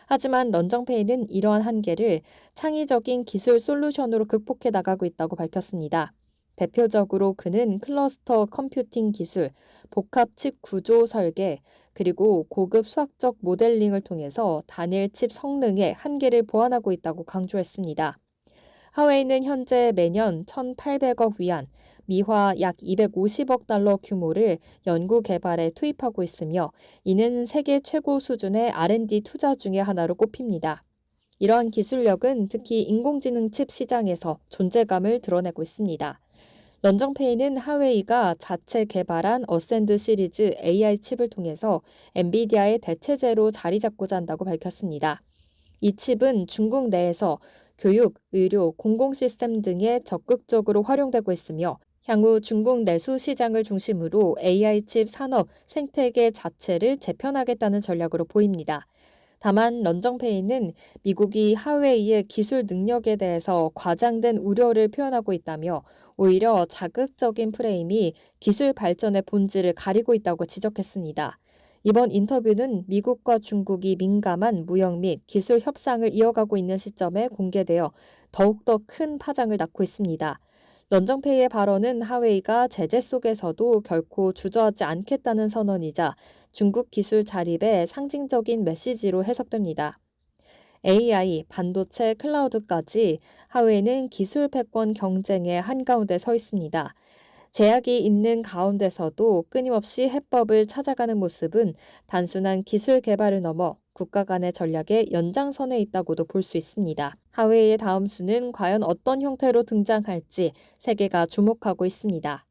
[SPEAKER 3] 하지만 런정페이는 이러한 한계를 창의적인 기술 솔루션으로 극복해 나가고 있다고 밝혔습니다. 대표적으로 그는 클러스터 컴퓨팅 기술, 복합 칩 구조 설계, 그리고 고급 수학적 모델링을 통해서 단일 칩 성능의 한계를 보완하고 있다고 강조했습니다. 하웨이는 현재 매년 1,800억 위안, 미화 약 250억 달러 규모를 연구 개발에 투입하고 있으며 이는 세계 최고 수준의 R&D 투자 중의 하나로 꼽힙니다. 이러한 기술력은 특히 인공지능 칩 시장에서 존재감을 드러내고 있습니다. 런정페이는 하웨이가 자체 개발한 어센드 시리즈 AI 칩을 통해서 엔비디아의 대체제로 자리 잡고자 한다고 밝혔습니다. 이 칩은 중국 내에서 교육, 의료, 공공 시스템 등에 적극적으로 활용되고 있으며 향후 중국 내수 시장을 중심으로 AI 칩 산업 생태계 자체를 재편하겠다는 전략으로 보입니다. 다만 런정페이는 미국이 하웨이의 기술 능력에 대해서 과장된 우려를 표현하고 있다며 오히려 자극적인 프레임이 기술 발전의 본질을 가리고 있다고 지적했습니다. 이번 인터뷰는 미국과 중국이 민감한 무역 및 기술 협상을 이어가고 있는 시점에 공개되어 더욱더 큰 파장을 낳고 있습니다. 런정페이의 발언은 하웨이가 제재 속에서도 결코 주저하지 않겠다는 선언이자 중국 기술 자립의 상징적인 메시지로 해석됩니다. AI, 반도체, 클라우드까지 하웨이는 기술 패권 경쟁의 한가운데 서 있습니다. 제약이 있는 가운데서도 끊임없이 해법을 찾아가는 모습은 단순한 기술 개발을 넘어 국가 간의 전략의 연장선에 있다고도 볼 수 있습니다. 하웨이의 다음 수는 과연 어떤 형태로 등장할지 세계가 주목하고 있습니다.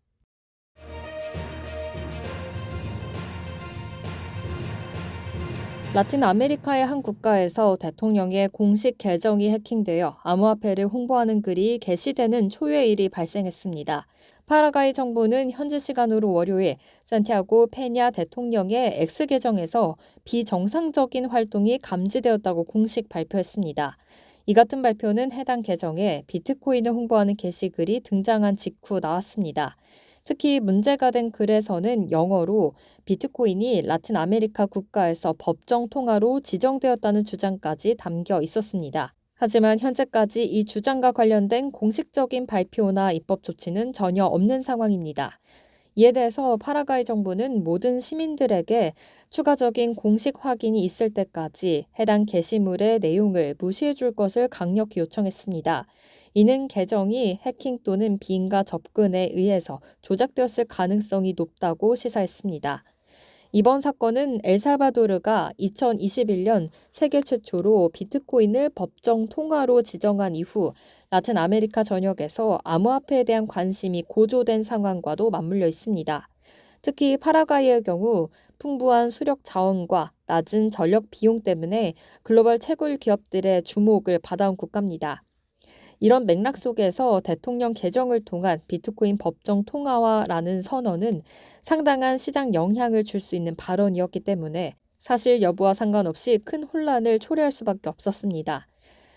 [SPEAKER 3] 라틴 아메리카의 한 국가에서 대통령의 공식 계정이 해킹되어 암호화폐를 홍보하는 글이 게시되는 초유의 일이 발생했습니다. 파라과이 정부는 현지 시간으로 월요일 산티아고 페냐 대통령의 X 계정에서 비정상적인 활동이 감지되었다고 공식 발표했습니다. 이 같은 발표는 해당 계정에 비트코인을 홍보하는 게시글이 등장한 직후 나왔습니다. 특히 문제가 된 글에서는 영어로 비트코인이 라틴 아메리카 국가에서 법정 통화로 지정되었다는 주장까지 담겨 있었습니다. 하지만 현재까지 이 주장과 관련된 공식적인 발표나 입법 조치는 전혀 없는 상황입니다. 이에 대해서 파라과이 정부는 모든 시민들에게 추가적인 공식 확인이 있을 때까지 해당 게시물의 내용을 무시해 줄 것을 강력히 요청했습니다. 이는 계정이 해킹 또는 비인가 접근에 의해서 조작되었을 가능성이 높다고 시사했습니다. 이번 사건은 엘살바도르가 2021년 세계 최초로 비트코인을 법정 통화로 지정한 이후 라틴 아메리카 전역에서 암호화폐에 대한 관심이 고조된 상황과도 맞물려 있습니다. 특히 파라과이의 경우 풍부한 수력 자원과 낮은 전력 비용 때문에 글로벌 채굴 기업들의 주목을 받아온 국가입니다. 이런 맥락 속에서 대통령 계정을 통한 비트코인 법정 통화화라는 선언은 상당한 시장 영향을 줄 수 있는 발언이었기 때문에 사실 여부와 상관없이 큰 혼란을 초래할 수밖에 없었습니다.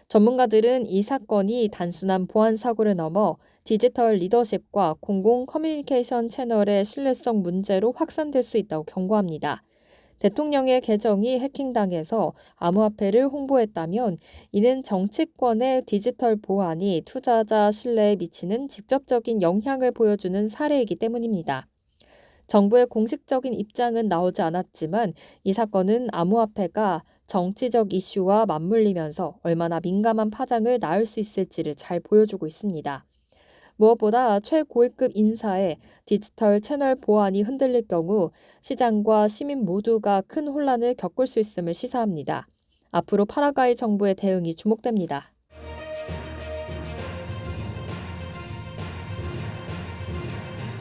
[SPEAKER 3] 전문가들은 이 사건이 단순한 보안 사고를 넘어 디지털 리더십과 공공 커뮤니케이션 채널의 신뢰성 문제로 확산될 수 있다고 경고합니다. 대통령의 계정이 해킹당해서 암호화폐를 홍보했다면 이는 정치권의 디지털 보안이 투자자 신뢰에 미치는 직접적인 영향을 보여주는 사례이기 때문입니다. 정부의 공식적인 입장은 나오지 않았지만 이 사건은 암호화폐가 정치적 이슈와 맞물리면서 얼마나 민감한 파장을 낳을 수 있을지를 잘 보여주고 있습니다. 무엇보다 최고위급 인사의 디지털 채널 보안이 흔들릴 경우 시장과 시민 모두가 큰 혼란을 겪을 수 있음을 시사합니다. 앞으로 파라과이 정부의 대응이 주목됩니다.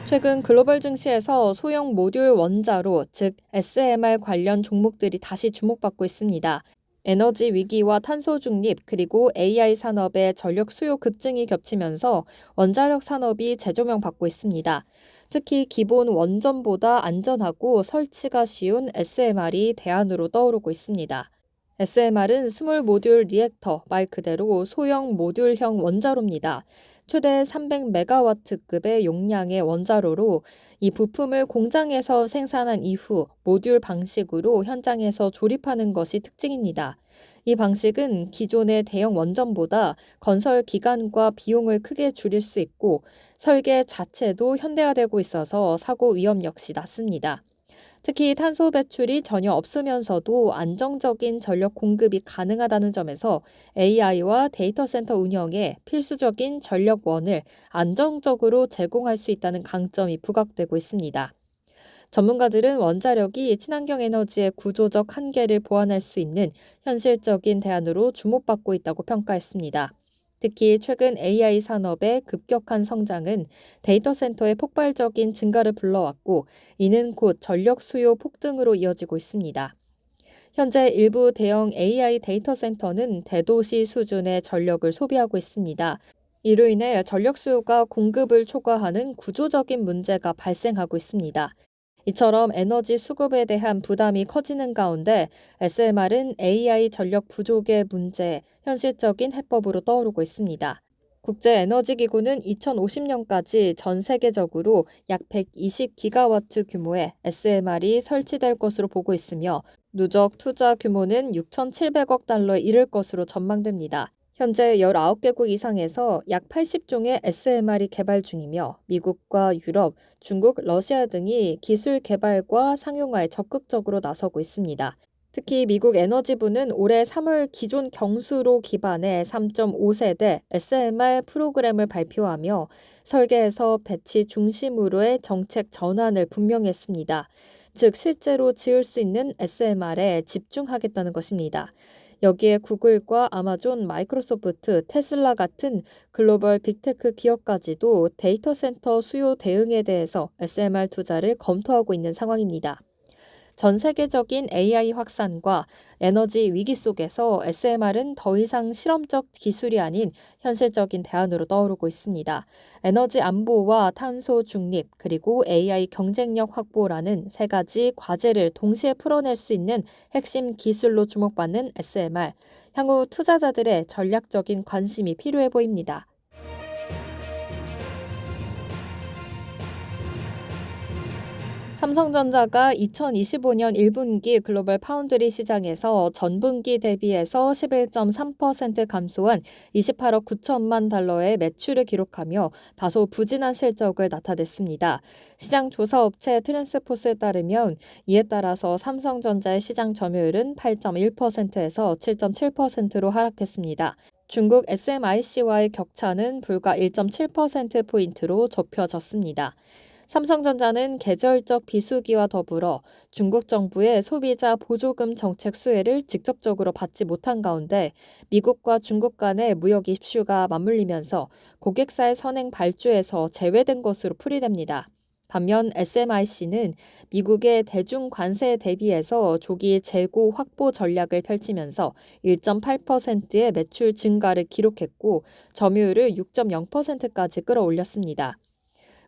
[SPEAKER 3] 최근 글로벌 증시에서 소형 모듈 원자로, 즉 SMR 관련 종목들이 다시 주목받고 있습니다. 에너지 위기와 탄소 중립, 그리고 AI 산업의 전력 수요 급증이 겹치면서 원자력 산업이 재조명받고 있습니다. 특히 기본 원전보다 안전하고 설치가 쉬운 SMR이 대안으로 떠오르고 있습니다. SMR은 스몰 모듈 리액터, 말 그대로 소형 모듈형 원자로입니다. 최대 300메가와트급의 용량의 원자로로 이 부품을 공장에서 생산한 이후 모듈 방식으로 현장에서 조립하는 것이 특징입니다. 이 방식은 기존의 대형 원전보다 건설 기간과 비용을 크게 줄일 수 있고 설계 자체도 현대화되고 있어서 사고 위험 역시 낮습니다. 특히 탄소 배출이 전혀 없으면서도 안정적인 전력 공급이 가능하다는 점에서 AI와 데이터 센터 운영에 필수적인 전력원을 안정적으로 제공할 수 있다는 강점이 부각되고 있습니다. 전문가들은 원자력이 친환경 에너지의 구조적 한계를 보완할 수 있는 현실적인 대안으로 주목받고 있다고 평가했습니다. 특히 최근 AI 산업의 급격한 성장은 데이터 센터의 폭발적인 증가를 불러왔고, 이는 곧 전력 수요 폭등으로 이어지고 있습니다. 현재 일부 대형 AI 데이터 센터는 대도시 수준의 전력을 소비하고 있습니다. 이로 인해 전력 수요가 공급을 초과하는 구조적인 문제가 발생하고 있습니다. 이처럼 에너지 수급에 대한 부담이 커지는 가운데 SMR은 AI 전력 부족의 문제에 현실적인 해법으로 떠오르고 있습니다. 국제에너지기구는 2050년까지 전 세계적으로 약 120기가와트 규모의 SMR이 설치될 것으로 보고 있으며 누적 투자 규모는 6,700억 달러에 이를 것으로 전망됩니다. 현재 19개국 이상에서 약 80종의 SMR이 개발 중이며 미국과 유럽, 중국, 러시아 등이 기술 개발과 상용화에 적극적으로 나서고 있습니다. 특히 미국 에너지부는 올해 3월 기존 경수로 기반의 3.5세대 SMR 프로그램을 발표하며 설계에서 배치 중심으로의 정책 전환을 분명히 했습니다. 즉 실제로 지을 수 있는 SMR에 집중하겠다는 것입니다. 여기에 구글과 아마존, 마이크로소프트, 테슬라 같은 글로벌 빅테크 기업까지도 데이터 센터 수요 대응에 대해서 SMR 투자를 검토하고 있는 상황입니다. 전 세계적인 AI 확산과 에너지 위기 속에서 SMR은 더 이상 실험적 기술이 아닌 현실적인 대안으로 떠오르고 있습니다. 에너지 안보와 탄소 중립, 그리고 AI 경쟁력 확보라는 세 가지 과제를 동시에 풀어낼 수 있는 핵심 기술로 주목받는 SMR. 향후 투자자들의 전략적인 관심이 필요해 보입니다. 삼성전자가 2025년 1분기 글로벌 파운드리 시장에서 전분기 대비해서 11.3% 감소한 28억 9천만 달러의 매출을 기록하며 다소 부진한 실적을 나타냈습니다. 시장 조사업체 트랜스포스에 따르면 이에 따라서 삼성전자의 시장 점유율은 8.1%에서 7.7%로 하락했습니다. 중국 SMIC와의 격차는 불과 1.7%포인트로 좁혀졌습니다. 삼성전자는 계절적 비수기와 더불어 중국 정부의 소비자 보조금 정책 수혜를 직접적으로 받지 못한 가운데 미국과 중국 간의 무역 이슈가 맞물리면서 고객사의 선행 발주에서 제외된 것으로 풀이됩니다. 반면 SMIC는 미국의 대중 관세에 대비해서 조기 재고 확보 전략을 펼치면서 1.8%의 매출 증가를 기록했고 점유율을 6.0%까지 끌어올렸습니다.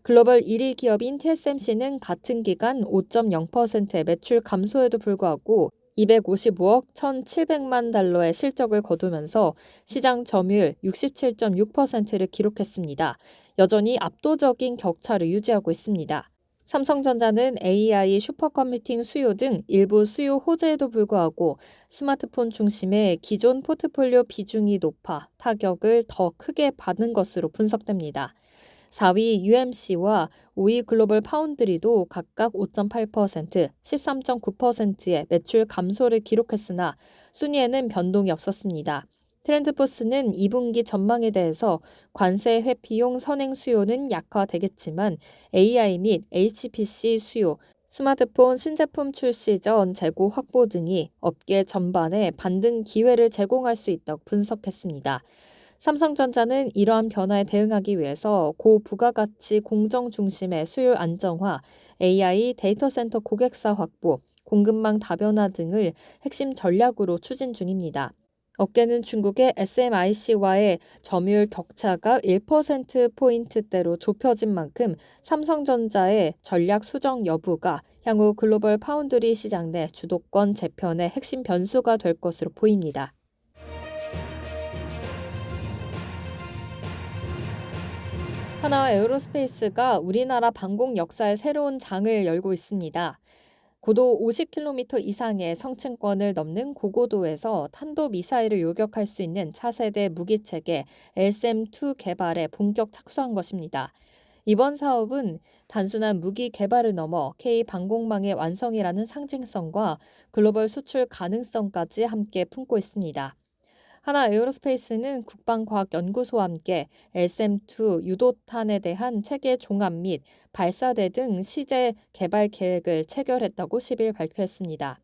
[SPEAKER 3] 글로벌 1위 기업인 TSMC는 같은 기간 5.0%의 매출 감소에도 불구하고 255억 1,700만 달러의 실적을 거두면서 시장 점유율 67.6%를 기록했습니다. 여전히 압도적인 격차를 유지하고 있습니다. 삼성전자는 AI 슈퍼컴퓨팅 수요 등 일부 수요 호재에도 불구하고 스마트폰 중심의 기존 포트폴리오 비중이 높아 타격을 더 크게 받는 것으로 분석됩니다. 4위 UMC와 5위 글로벌 파운드리도 각각 5.8%, 13.9%의 매출 감소를 기록했으나 순위에는 변동이 없었습니다. 트렌드포스는 2분기 전망에 대해서 관세 회피용 선행 수요는 약화되겠지만 AI 및 HPC 수요, 스마트폰 신제품 출시 전 재고 확보 등이 업계 전반에 반등 기회를 제공할 수 있다고 분석했습니다. 삼성전자는 이러한 변화에 대응하기 위해서 고부가가치 공정 중심의 수요 안정화, AI 데이터 센터 고객사 확보, 공급망 다변화 등을 핵심 전략으로 추진 중입니다. 업계는 중국의 SMIC와의 점유율 격차가 1%포인트대로 좁혀진 만큼 삼성전자의 전략 수정 여부가 향후 글로벌 파운드리 시장 내 주도권 재편의 핵심 변수가 될 것으로 보입니다. 하나 에어로스페이스가 우리나라 방공 역사의 새로운 장을 열고 있습니다. 고도 50km 이상의 성층권을 넘는 고고도에서 탄도미사일을 요격할 수 있는 차세대 무기체계 LSM-2 개발에 본격 착수한 것입니다. 이번 사업은 단순한 무기 개발을 넘어 K방공망의 완성이라는 상징성과 글로벌 수출 가능성까지 함께 품고 있습니다. 하나 에어로스페이스는 국방과학연구소와 함께 LSM-2 유도탄에 대한 체계 종합 및 발사대 등 시제 개발 계획을 체결했다고 10일 발표했습니다.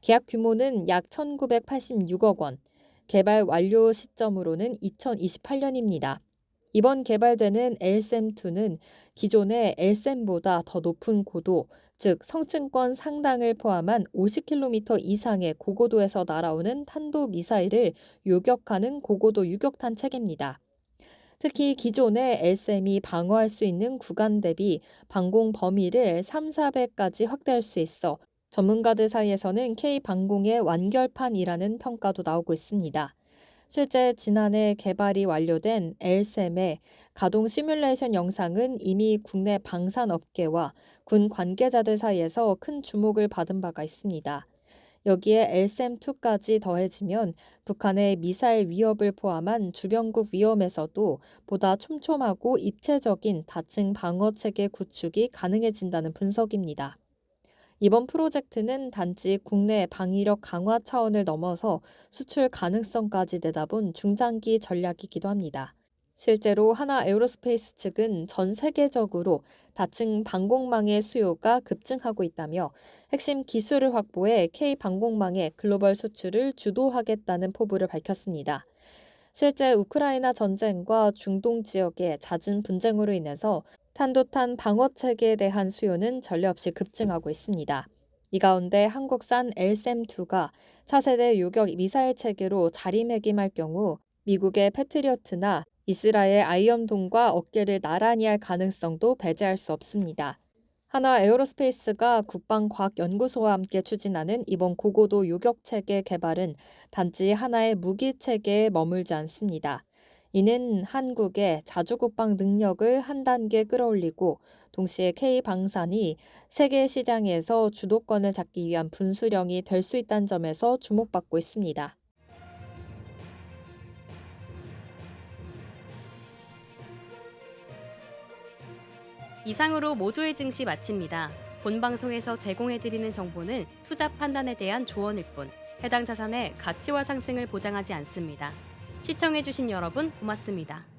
[SPEAKER 3] 계약 규모는 약 1,986억 원, 개발 완료 시점으로는 2028년입니다. 이번 개발되는 LSM-2는 기존의 LSM보다 더 높은 고도, 즉 성층권 상당을 포함한 50km 이상의 고고도에서 날아오는 탄도미사일을 요격하는 고고도 유격탄 체계입니다. 특히 기존의 LSM이 방어할 수 있는 구간 대비 방공 범위를 3-4배까지 확대할 수 있어 전문가들 사이에서는 K방공의 완결판이라는 평가도 나오고 있습니다. 실제 지난해 개발이 완료된 LSM의 가동 시뮬레이션 영상은 이미 국내 방산업계와 군 관계자들 사이에서 큰 주목을 받은 바가 있습니다. 여기에 LSM-2까지 더해지면 북한의 미사일 위협을 포함한 주변국 위험에서도 보다 촘촘하고 입체적인 다층 방어체계 구축이 가능해진다는 분석입니다. 이번 프로젝트는 단지 국내 방위력 강화 차원을 넘어서 수출 가능성까지 내다본 중장기 전략이기도 합니다. 실제로 하나 에어로스페이스 측은 전 세계적으로 다층 방공망의 수요가 급증하고 있다며 핵심 기술을 확보해 K방공망의 글로벌 수출을 주도하겠다는 포부를 밝혔습니다. 실제 우크라이나 전쟁과 중동 지역의 잦은 분쟁으로 인해서 탄도탄 방어체계에 대한 수요는 전례 없이 급증하고 있습니다. 이 가운데 한국산 LSM-2가 차세대 요격 미사일 체계로 자리매김할 경우 미국의 패트리어트나 이스라엘 아이언돔과 어깨를 나란히 할 가능성도 배제할 수 없습니다. 하나 에어로스페이스가 국방과학연구소와 함께 추진하는 이번 고고도 요격체계 개발은 단지 하나의 무기체계에 머물지 않습니다. 이는 한국의 자주국방 능력을 한 단계 끌어올리고 동시에 K방산이 세계 시장에서 주도권을 잡기 위한 분수령이 될 수 있다는 점에서 주목받고 있습니다.
[SPEAKER 1] 이상으로 모두의 증시 마칩니다. 본 방송에서 제공해드리는 정보는 투자 판단에 대한 조언일 뿐 해당 자산의 가치와 상승을 보장하지 않습니다. 시청해주신 여러분 고맙습니다.